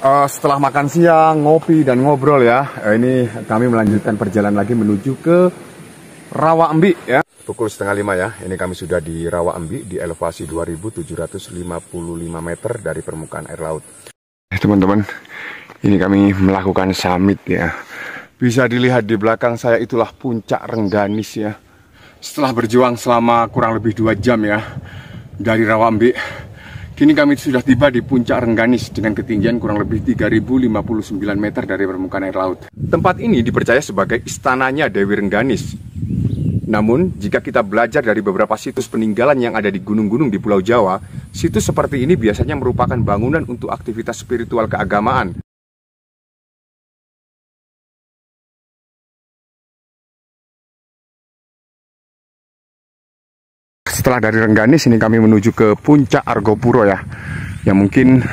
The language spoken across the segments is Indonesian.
Setelah makan siang, ngopi dan ngobrol ya, ini kami melanjutkan perjalanan lagi menuju ke Rawa Embi ya. Pukul 4:30 ya, ini kami sudah di Rawa Embi di elevasi 2755 meter dari permukaan air laut. Teman-teman, ini kami melakukan summit ya. Bisa dilihat di belakang saya itulah puncak Rengganis ya. Setelah berjuang selama kurang lebih 2 jam ya dari Rawa Embi, kini kami sudah tiba di puncak Rengganis dengan ketinggian kurang lebih 3059 meter dari permukaan air laut. Tempat ini dipercaya sebagai istananya Dewi Rengganis. Namun, jika kita belajar dari beberapa situs peninggalan yang ada di gunung-gunung di Pulau Jawa, situs seperti ini biasanya merupakan bangunan untuk aktivitas spiritual keagamaan. Setelah dari Rengganis, ini kami menuju ke puncak Argopuro ya, yang mungkin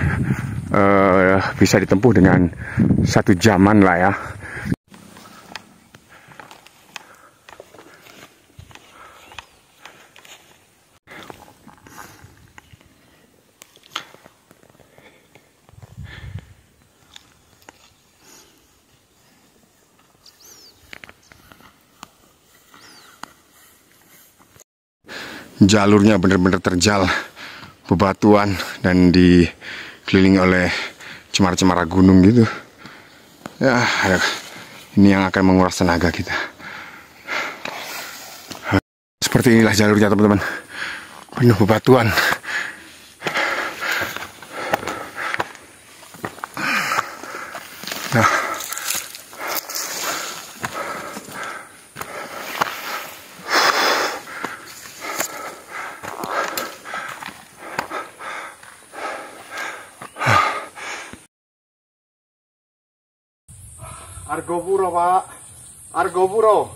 bisa ditempuh dengan 1 jaman lah ya. Jalurnya benar-benar terjal bebatuan dan dikelilingi oleh cemara-cemara gunung gitu. Ya, ini yang akan menguras tenaga kita. Seperti inilah jalurnya teman-teman, penuh bebatuan. Nah, Argopuro Pak, Argopuro.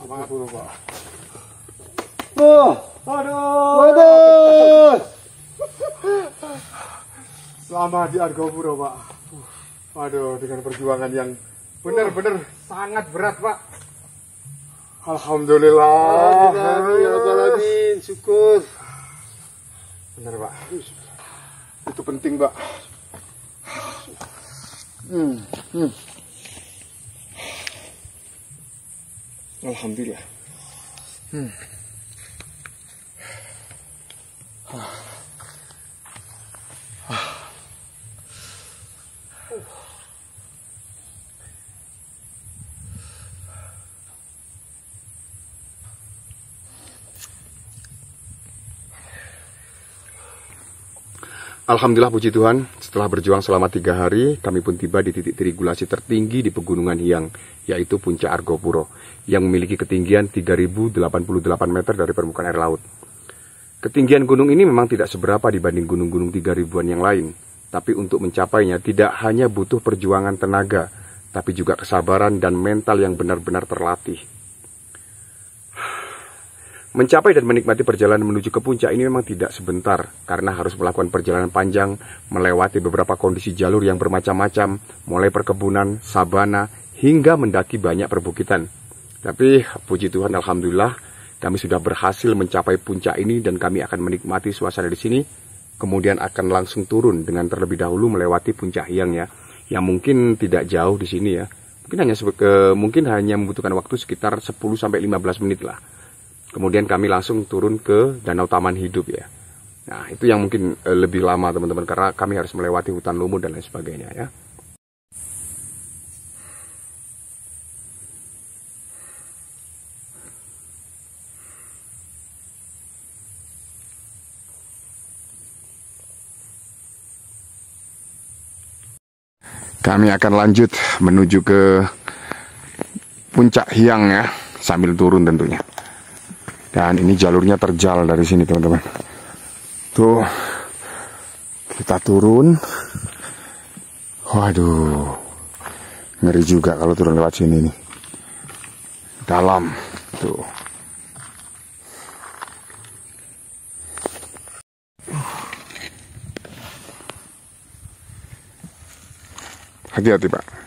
Argopuro Pak. Waduh. Selamat di Argopuro Pak. Waduh, dengan perjuangan yang benar-benar sangat berat Pak. Alhamdulillah. Alhamdulillah, syukur. Benar Pak. Itu penting Pak. Alhamdulillah. Alhamdulillah, puji Tuhan, setelah berjuang selama 3 hari, kami pun tiba di titik tirigulasi tertinggi di Pegunungan Hiang, yaitu Puncak Argopuro, yang memiliki ketinggian 3088 meter dari permukaan air laut. Ketinggian gunung ini memang tidak seberapa dibanding gunung-gunung 3000-an yang lain, tapi untuk mencapainya tidak hanya butuh perjuangan tenaga, tapi juga kesabaran dan mental yang benar-benar terlatih. Mencapai dan menikmati perjalanan menuju ke puncak ini memang tidak sebentar, karena harus melakukan perjalanan panjang, melewati beberapa kondisi jalur yang bermacam-macam, mulai perkebunan, sabana, hingga mendaki banyak perbukitan. Tapi puji Tuhan, alhamdulillah, kami sudah berhasil mencapai puncak ini dan kami akan menikmati suasana di sini, kemudian akan langsung turun dengan terlebih dahulu melewati Puncak Hiang ya, yang mungkin tidak jauh di sini ya. Mungkin hanya membutuhkan waktu sekitar 10-15 menit lah. Kemudian kami langsung turun ke Danau Taman Hidup ya. Nah, itu yang mungkin lebih lama teman-teman, karena kami harus melewati hutan lumut dan lain sebagainya ya. Kami akan lanjut menuju ke Puncak Hiang ya, sambil turun tentunya. Dan ini jalurnya terjal dari sini teman-teman. Tuh, kita turun. Waduh, ngeri juga kalau turun lewat sini nih. Dalam, tuh. Hati-hati Pak.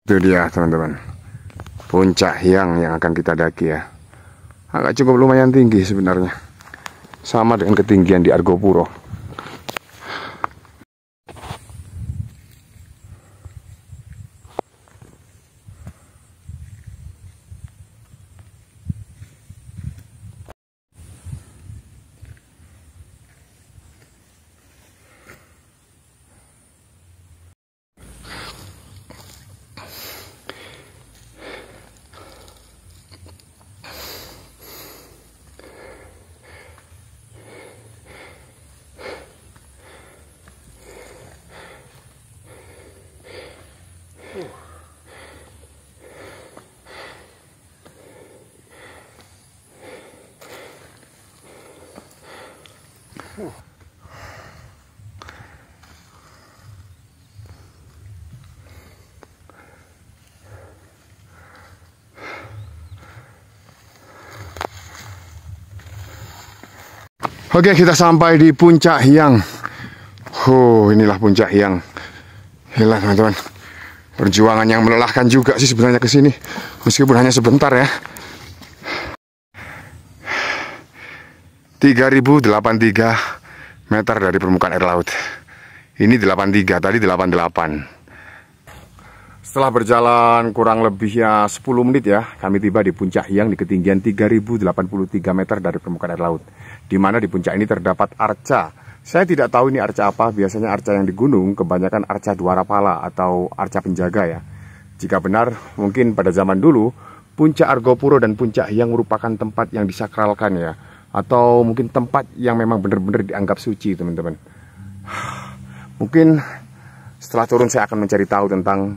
Itu dia teman-teman, Puncak Hyang yang akan kita daki ya. Agak cukup lumayan tinggi sebenarnya, sama dengan ketinggian di Argopuro. Oke, kita sampai di Puncak Hyang. Inilah Puncak Hyang. Gila teman-teman, perjuangan yang melelahkan juga sih sebenarnya ke sini, meskipun hanya sebentar ya. 3083 meter dari permukaan air laut. Ini 83, tadi 88. Setelah berjalan kurang lebih ya 10 menit ya, kami tiba di Puncak Hyang di ketinggian 3083 meter dari permukaan air laut. Di mana di puncak ini terdapat arca. Saya tidak tahu ini arca apa, biasanya arca yang di gunung kebanyakan arca Dwarapala atau arca penjaga ya. Jika benar, mungkin pada zaman dulu Puncak Argopuro dan Puncak Hyang merupakan tempat yang disakralkan ya, atau mungkin tempat yang memang benar-benar dianggap suci teman-teman. Mungkin setelah turun saya akan mencari tahu tentang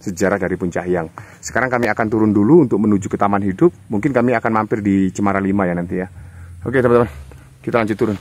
sejarah dari Puncak Hyang. Sekarang kami akan turun dulu untuk menuju ke Taman Hidup. Mungkin kami akan mampir di Cemara 5 ya nanti ya. Oke teman-teman, kita lanjut turun.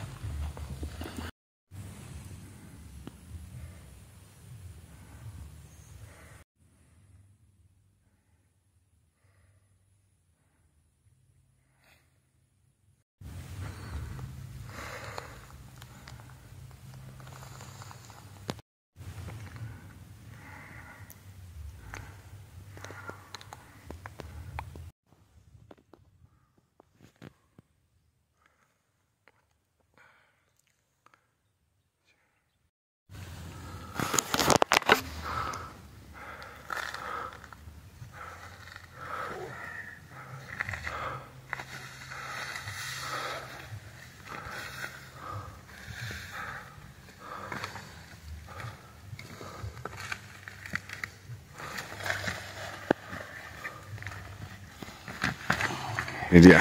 Ini dia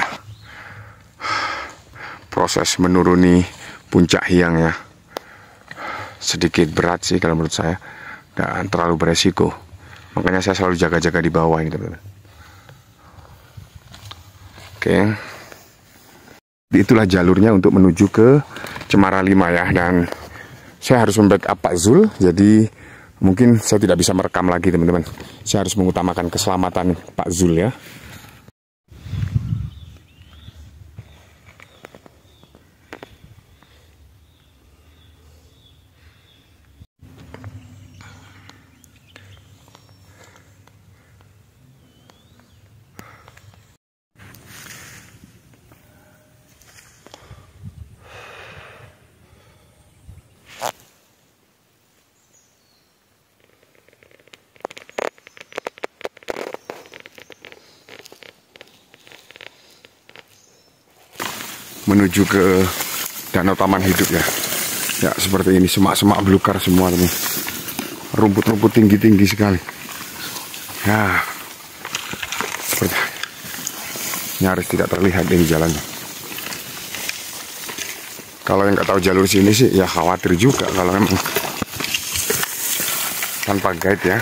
proses menuruni Puncak Hyang ya. Sedikit berat sih kalau menurut saya, dan terlalu beresiko. Makanya saya selalu jaga-jaga di bawah ini teman-teman. Oke, itulah jalurnya untuk menuju ke Cemara 5 ya. Dan saya harus membackup Pak Zul, jadi mungkin saya tidak bisa merekam lagi teman-teman. Saya harus mengutamakan keselamatan Pak Zul ya. Menuju ke Danau Taman Hidup ya. Ya seperti ini, semak-semak belukar semua teman. Rumput-rumput tinggi-tinggi sekali. Ya, seperti nyaris tidak terlihat ini jalannya. Kalau yang nggak tahu jalur sini sih ya khawatir juga kalau memang tanpa guide ya.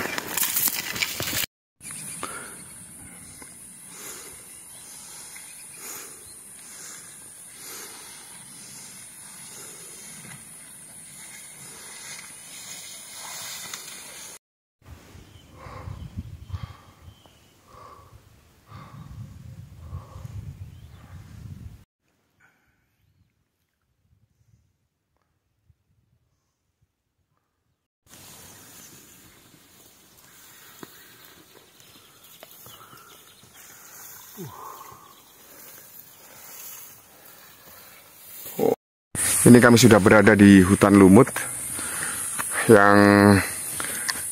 Ini kami sudah berada di hutan lumut yang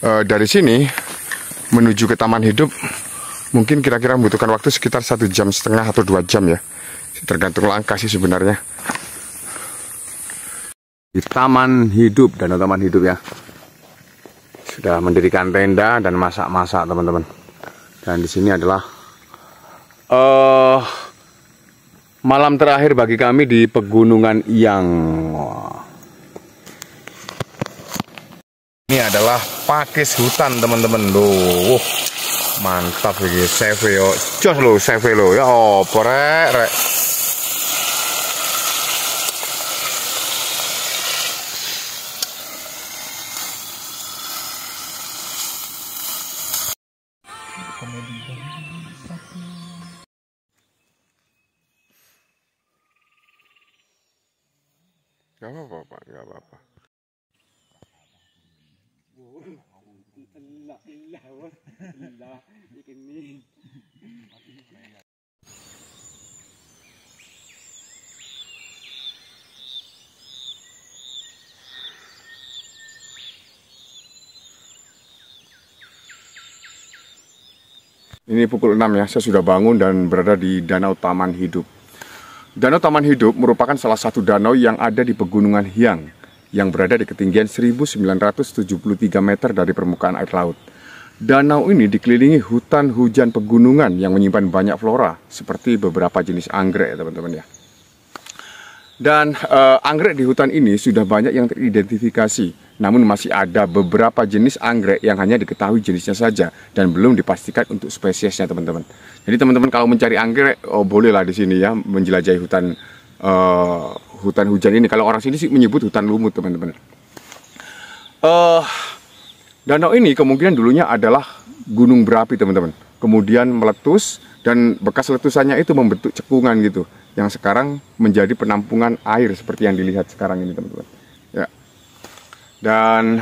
dari sini menuju ke taman hidup mungkin kira-kira membutuhkan waktu sekitar 1,5 jam atau 2 jam ya, tergantung langkah sih sebenarnya. Di taman hidup, danau taman hidup ya, sudah mendirikan tenda dan masak-masak teman-teman. Dan di sini adalah malam terakhir bagi kami di Pegunungan Iyang. Ini adalah pakis hutan teman-teman loh. Mantap ini save yo. Jos lo save lo ya. Oh, rek. Gak apa-apa, gak apa-apa. Ini pukul 6 ya, saya sudah bangun dan berada di Danau Taman Hidup. Danau Taman Hidup merupakan salah satu danau yang ada di Pegunungan Iyang yang berada di ketinggian 1973 meter dari permukaan air laut. Danau ini dikelilingi hutan hujan pegunungan yang menyimpan banyak flora seperti beberapa jenis anggrek ya teman-teman ya. Dan anggrek di hutan ini sudah banyak yang teridentifikasi. Namun masih ada beberapa jenis anggrek yang hanya diketahui jenisnya saja dan belum dipastikan untuk spesiesnya teman-teman. Jadi teman-teman kalau mencari anggrek, bolehlah di sini ya menjelajahi hutan hujan ini. Kalau orang sini sih menyebut hutan lumut teman-teman. Danau ini kemungkinan dulunya adalah gunung berapi teman-teman. Kemudian meletus dan bekas letusannya itu membentuk cekungan gitu, yang sekarang menjadi penampungan air seperti yang dilihat sekarang ini teman-teman. Ya. Dan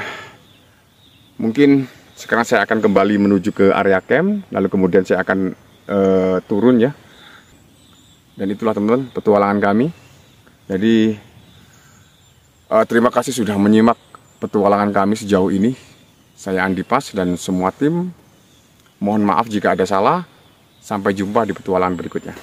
mungkin sekarang saya akan kembali menuju ke area camp, lalu kemudian saya akan turun ya. Dan itulah teman-teman petualangan kami. Jadi terima kasih sudah menyimak petualangan kami sejauh ini. Saya Andi Pas dan semua tim. Mohon maaf jika ada salah. Sampai jumpa di petualangan berikutnya.